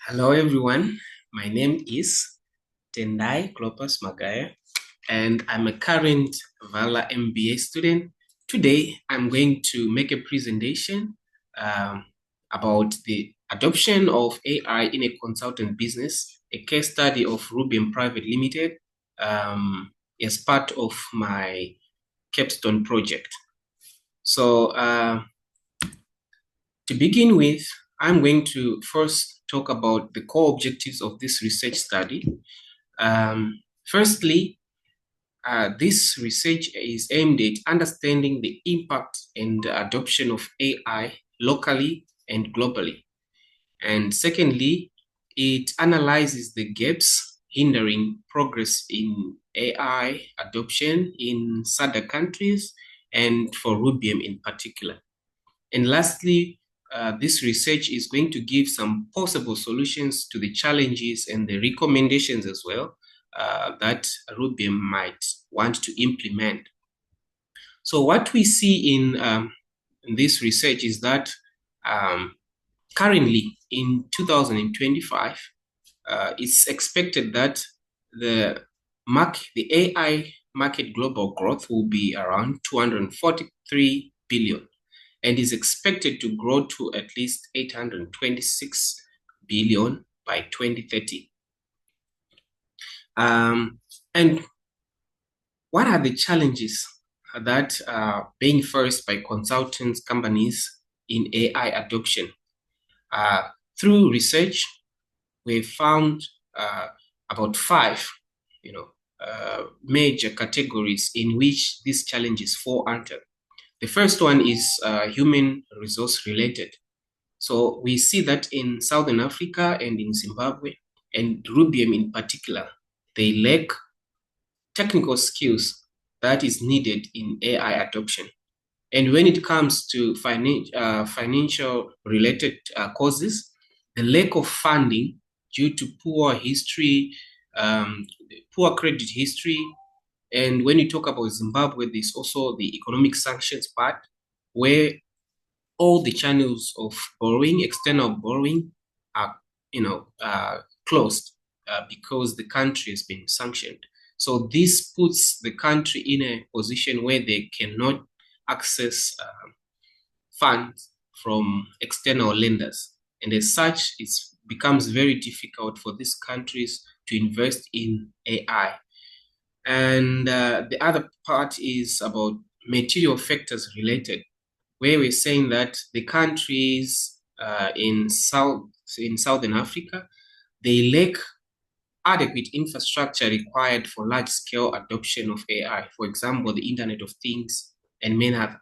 Hello everyone, my name is Tendai Cleopas Magaya and I'm a current Vala MBA student. Today I'm going to make a presentation about the adoption of AI in a consultant business, a case study of Rubiem Private Limited as part of my Capstone project. So to begin with, I'm going to first talk about the core objectives of this research study. Firstly, this research is aimed at understanding the impact and adoption of AI locally and globally. And secondly, it analyzes the gaps hindering progress in AI adoption in SADC countries and for Rubiem in particular. And lastly, this research is going to give some possible solutions to the challenges and the recommendations as well that Rubiem might want to implement. So what we see in this research is that currently in 2025, it's expected that the AI market global growth will be around 243 billion and is expected to grow to at least 826 billion by 2030. And what are the challenges that are being faced by consultants companies in AI adoption? Through research, we've found about five, major categories in which these challenges fall under. The first one is human resource related. So we see that in Southern Africa and in Zimbabwe, and Rubiem in particular, they lack technical skills that is needed in AI adoption. And when it comes to financial related causes, the lack of funding due to poor history, poor credit history. And when you talk about Zimbabwe, there's also the economic sanctions part, where all the channels of borrowing, external borrowing, are closed because the country has been sanctioned. So this puts the country in a position where they cannot access funds from external lenders. And as such, it becomes very difficult for these countries to invest in AI. And the other part is about material factors related, where we're saying that the countries in Southern Africa, they lack adequate infrastructure required for large-scale adoption of AI. For example, the Internet of Things and many others.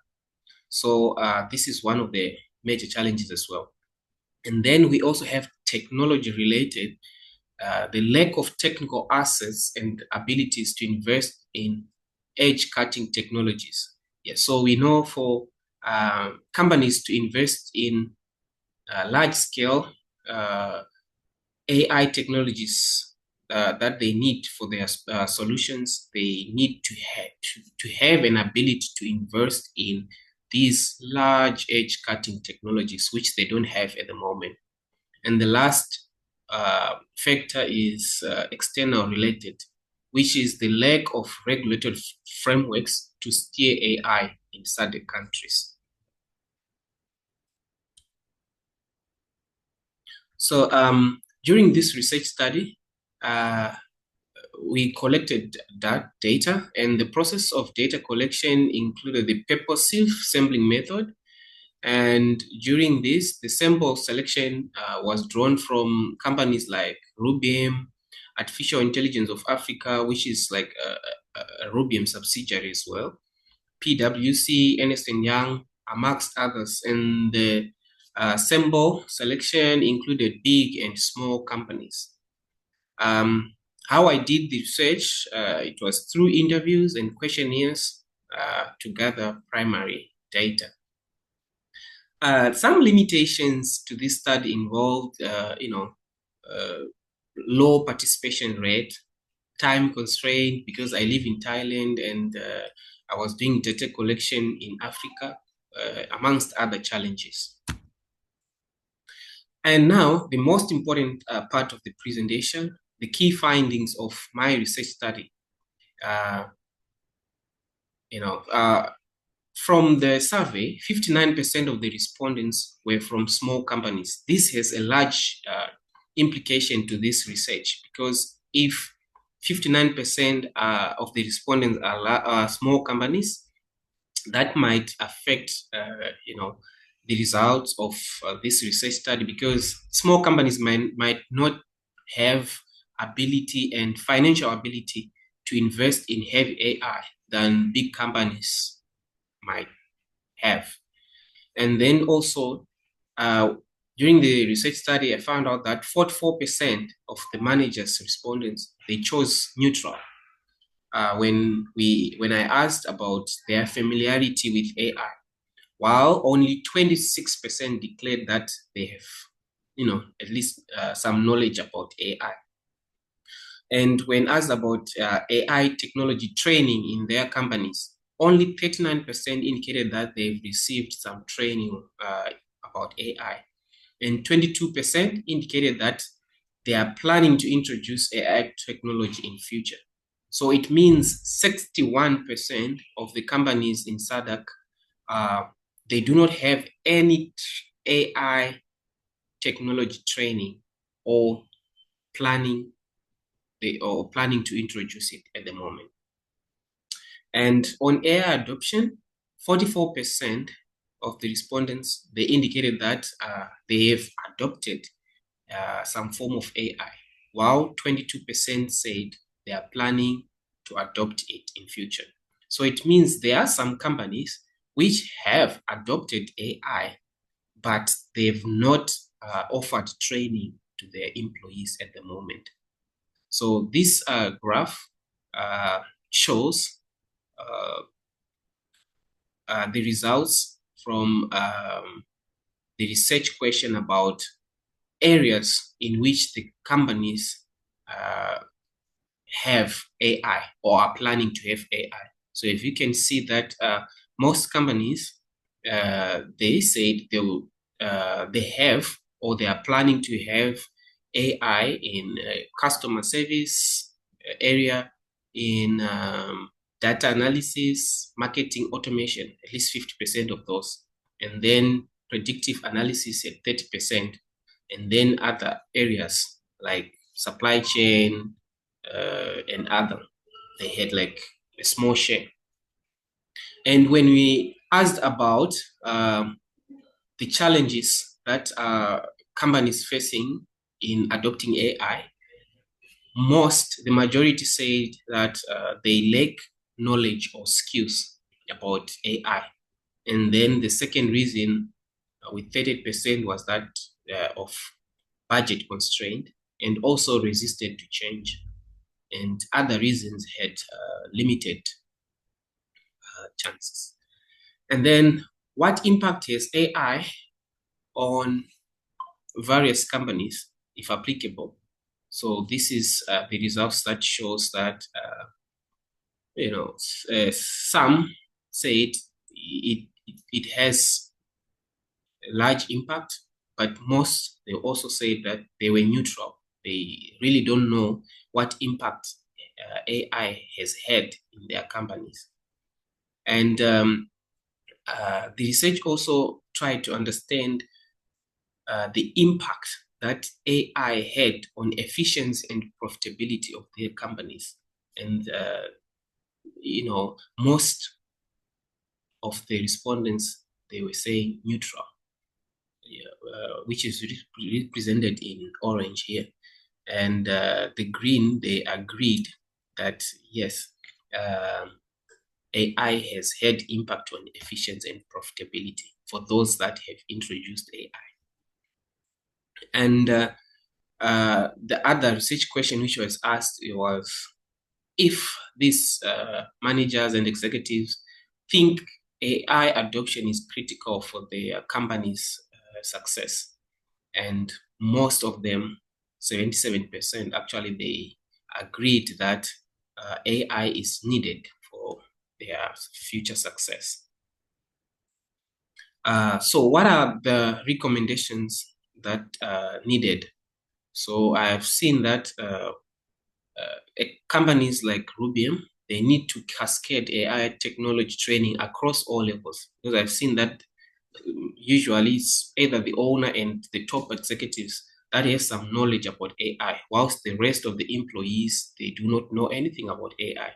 So this is one of the major challenges as well. And then we also have technology-related, the lack of technical assets and abilities to invest in edge-cutting technologies. Yeah, so we know for companies to invest in large-scale AI technologies that they need for their solutions, they need to have an ability to invest in these large edge-cutting technologies, which they don't have at the moment. And the last factor is external related, which is the lack of regulatory frameworks to steer AI in SADC countries. So during this research study, we collected that data, and the process of data collection included the purposive sampling method. And during this, the sample selection was drawn from companies like Rubiem, Artificial Intelligence of Africa, which is like a Rubiem subsidiary as well, PwC, Ernst & Young, amongst others. And the sample selection included big and small companies. How I did the research, it was through interviews and questionnaires to gather primary data. Some limitations to this study involved, low participation rate, time constraint, because I live in Thailand and I was doing data collection in Africa, amongst other challenges. And now the most important part of the presentation, the key findings of my research study. From the survey, 59% of the respondents were from small companies. This has a large implication to this research, because if 59% of the respondents are small companies, that might affect, the results of this research study, because small companies might not have ability and financial ability to invest in heavy AI than big companies might have. And then also, during the research study, I found out that 44% of the managers respondents, they chose neutral. When I asked about their familiarity with AI, while only 26% declared that they have, at least some knowledge about AI. And when asked about AI technology training in their companies, only 39% indicated that they've received some training about AI. And 22% indicated that they are planning to introduce AI technology in future. So it means 61% of the companies in SADC, they do not have any AI technology training or planning to introduce it at the moment. And on AI adoption, 44% of the respondents, they indicated that they have adopted some form of AI, while 22% said they are planning to adopt it in future. So it means there are some companies which have adopted AI, but they've not offered training to their employees at the moment. So this graph shows the results from the research question about areas in which the companies have AI or are planning to have AI. So if you can see that most companies, they said they have, or they are planning to have AI in customer service area, in data analysis, marketing automation, at least 50% of those, and then predictive analysis at 30%, and then other areas like supply chain and other, they had like a small share. And when we asked about the challenges that companies facing in adopting AI, the majority said that they lack knowledge or skills about AI. And then the second reason, with 30%, was that of budget constraint, and also resisted to change. And other reasons had limited chances. And then, what impact has AI on various companies, if applicable? So this is the results that shows that some said it has a large impact, but most, they also said that they were neutral. They really don't know what impact AI has had in their companies. And the research also tried to understand the impact that AI had on efficiency and profitability of their companies. And, most of the respondents, they were saying neutral, which is represented in orange here. And the green, they agreed that, yes, AI has had impact on efficiency and profitability for those that have introduced AI. And the other research question which was asked was if these managers and executives think AI adoption is critical for their company's success. And most of them, 77%, actually, they agreed that AI is needed for their future success. So what are the recommendations that needed. So I have seen that companies like Rubiem, they need to cascade AI technology training across all levels, because I've seen that usually it's either the owner and the top executives that have some knowledge about AI, whilst the rest of the employees, they do not know anything about AI.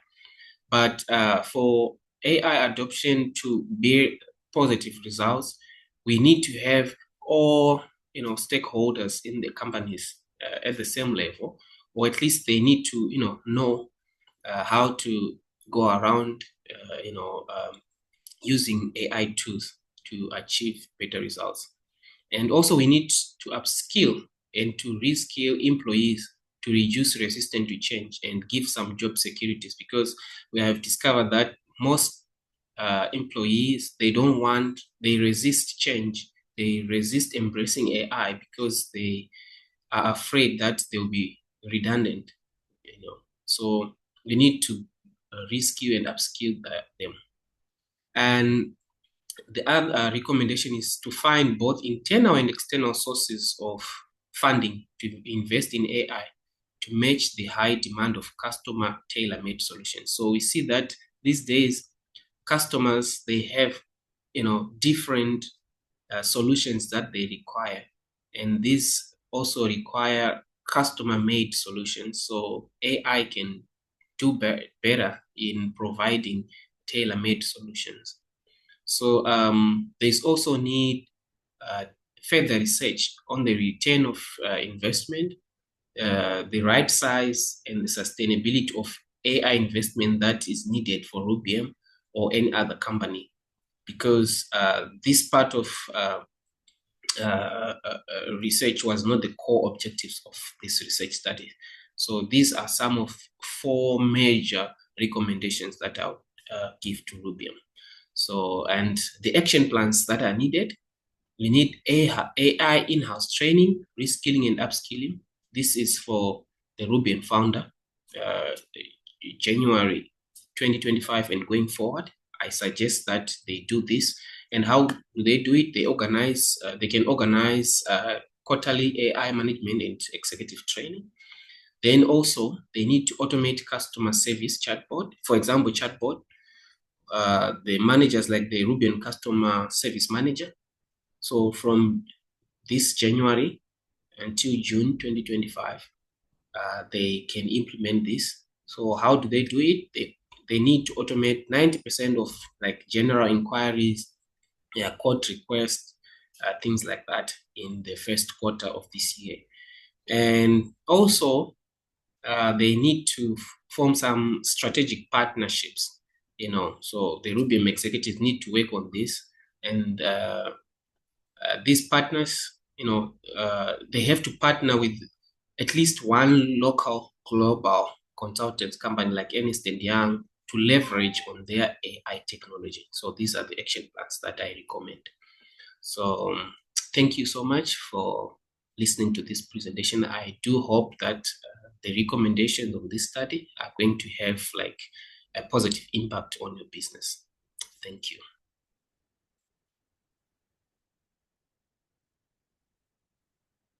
But for AI adoption to bear positive results, we need to have all stakeholders in the companies at the same level, or at least they need to know how to go around using AI tools to achieve better results. And also we need to upskill and to reskill employees to reduce resistance to change and give some job securities, because we have discovered that most employees, they resist change, they resist embracing AI because they are afraid that they'll be redundant. So we need to reskill and upskill them. And the other recommendation is to find both internal and external sources of funding to invest in AI to match the high demand of customer tailor-made solutions. So we see that these days, customers, they have different solutions that they require, and these also require customer-made solutions. So AI can do better in providing tailor-made solutions. So there's also need further research on the return of investment, the right size and the sustainability of AI investment that is needed for Rubiem or any other company, because this part of research was not the core objectives of this research study. So these are some of 4 major recommendations that I would give to Rubiem. So, and the action plans that are needed, we need AI in-house training, reskilling and upskilling. This is for the Rubiem founder, January 2025 and going forward. I suggest that they do this. And how do they do it? They can organize quarterly AI management and executive training. Then also, they need to automate customer service chatbot. For example, chatbot, the managers like the Rubiem customer service manager. So from this January until June 2025, they can implement this. So how do they do it? They need to automate 90% of like general inquiries, court requests, things like that in the first quarter of this year. And also, they need to form some strategic partnerships, so the Rubiem executives need to work on this. And these partners, they have to partner with at least one local global consultants company like Ernst & Young to leverage on their AI technology. So these are the action plans that I recommend. So thank you so much for listening to this presentation. I do hope that the recommendations of this study are going to have like a positive impact on your business. Thank you.